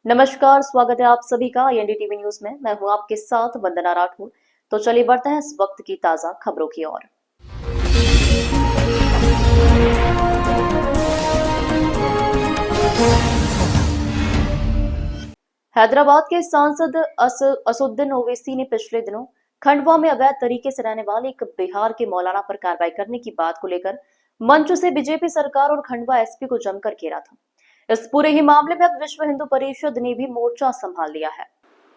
नमस्कार, स्वागत है आप सभी का एनडीटीवी न्यूज में। मैं हूं आपके साथ वंदना राठौर। तो चलिए बढ़ते हैं इस वक्त की ताजा खबरों की ओर। हैदराबाद के सांसद असुद्दीन ओवैसी ने पिछले दिनों खंडवा में अवैध तरीके से रहने वाले एक बिहार के मौलाना पर कार्रवाई करने की बात को लेकर मंच से बीजेपी सरकार और खंडवा एसपी को जमकर घेरा था। इस पूरे ही मामले में अब विश्व हिंदू परिषद ने भी मोर्चा संभाल लिया है।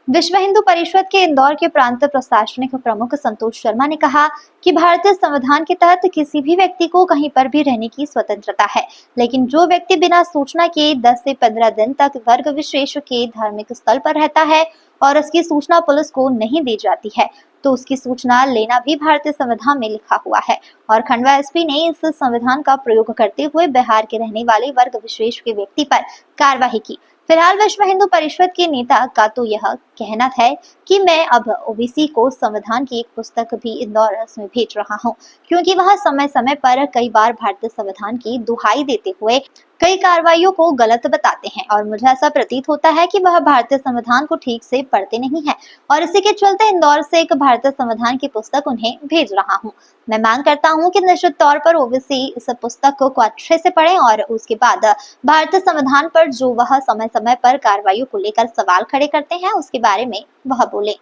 विश्व हिंदू परिषद के इंदौर के प्रांत प्रशासनिक प्रमुख संतोष शर्मा ने कहा कि भारतीय संविधान के तहत किसी भी व्यक्ति को कहीं पर भी रहने की स्वतंत्रता है, लेकिन जो व्यक्ति बिना सूचना के 10 से 15 दिन तक वर्ग विशेष के धार्मिक स्थल पर रहता है और उसकी सूचना पुलिस को नहीं दी जाती है, तो उसकी सूचना लेना भी भारतीय संविधान में लिखा हुआ है। और खंडवा एसपी ने इस संविधान का प्रयोग करते हुए बिहार के रहने वाले वर्ग विशेष के व्यक्ति पर कार्रवाई की। फिलहाल विश्व हिंदू परिषद के नेता का तो यह कहना है कि मैं अब ओबीसी को संविधान की एक पुस्तक भी इंदौर में भेज रहा हूं, क्योंकि वह समय समय पर कई बार भारतीय संविधान की दुहाई देते हुए कई कार्रवाइयों को गलत बताते हैं और मुझे ऐसा प्रतीत होता है कि वह भारतीय संविधान को ठीक से पढ़ते नहीं है और इसी के चलते इंदौर से एक भारतीय संविधान की पुस्तक उन्हें भेज रहा हूं। मैं मांग करता हूं कि निश्चित तौर पर ओबीसी इस पुस्तक को अच्छे से पढ़ें और उसके बाद भारतीय संविधान पर जो वह समय समय पर कार्रवाइयों को लेकर सवाल खड़े करते हैं उसके बारे में वह बोले।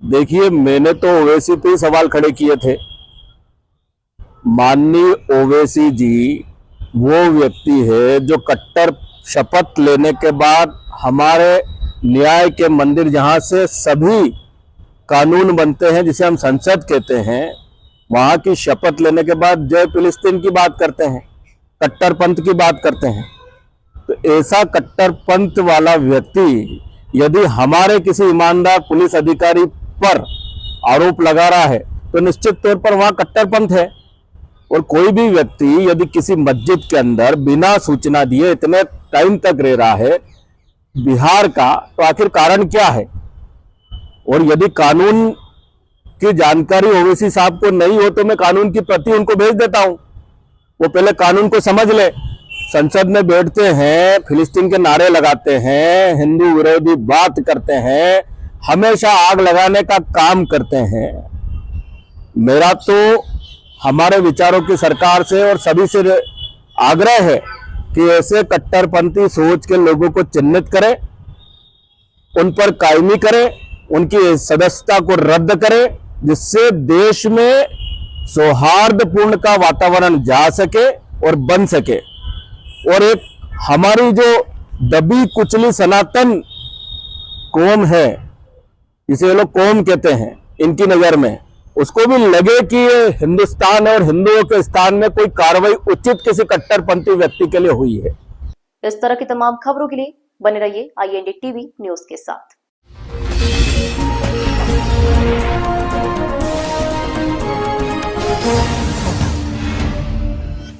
देखिए, मैंने तो ओवैसी पे सवाल खड़े किए थे। माननीय ओवैसी जी वो व्यक्ति है जो कट्टर शपथ लेने के बाद हमारे न्याय के मंदिर जहां से सभी कानून बनते हैं, जिसे हम संसद कहते हैं, वहां की शपथ लेने के बाद जय फिलिस्तीन की बात करते हैं, कट्टरपंथ की बात करते हैं। तो ऐसा कट्टरपंथ वाला व्यक्ति यदि हमारे किसी ईमानदार पुलिस अधिकारी पर आरोप लगा रहा है तो निश्चित तौर पर वहां कट्टरपंथ है। और कोई भी व्यक्ति यदि किसी मस्जिद के अंदर बिना सूचना दिए इतने टाइम तक रह रहा है बिहार का, तो आखिर कारण क्या है? और यदि कानून की जानकारी ओवैसी साहब को नहीं हो तो मैं कानून की प्रति उनको भेज देता हूं। वो पहले कानून को समझ ले। संसद में बैठते हैं, फिलिस्तीन के नारे लगाते हैं, हिंदू विरोधी बात करते हैं, हमेशा आग लगाने का काम करते हैं। मेरा तो हमारे विचारों की सरकार से और सभी से आग्रह है कि ऐसे कट्टरपंथी सोच के लोगों को चिन्हित करें, उन पर कायमी करें, उनकी सदस्यता को रद्द करें, जिससे देश में सौहार्दपूर्ण का वातावरण जा सके और बन सके। और एक हमारी जो दबी कुचली सनातन कौम है, जिसे लोग कौम कहते हैं, इनकी नजर में उसको भी लगे कि ये हिंदुस्तान और हिंदुओं के स्थान में कोई कार्रवाई उचित किसी कट्टरपंथी व्यक्ति के लिए हुई है। इस तरह की तमाम खबरों के लिए बने रहिए IND टीवी न्यूज के साथ।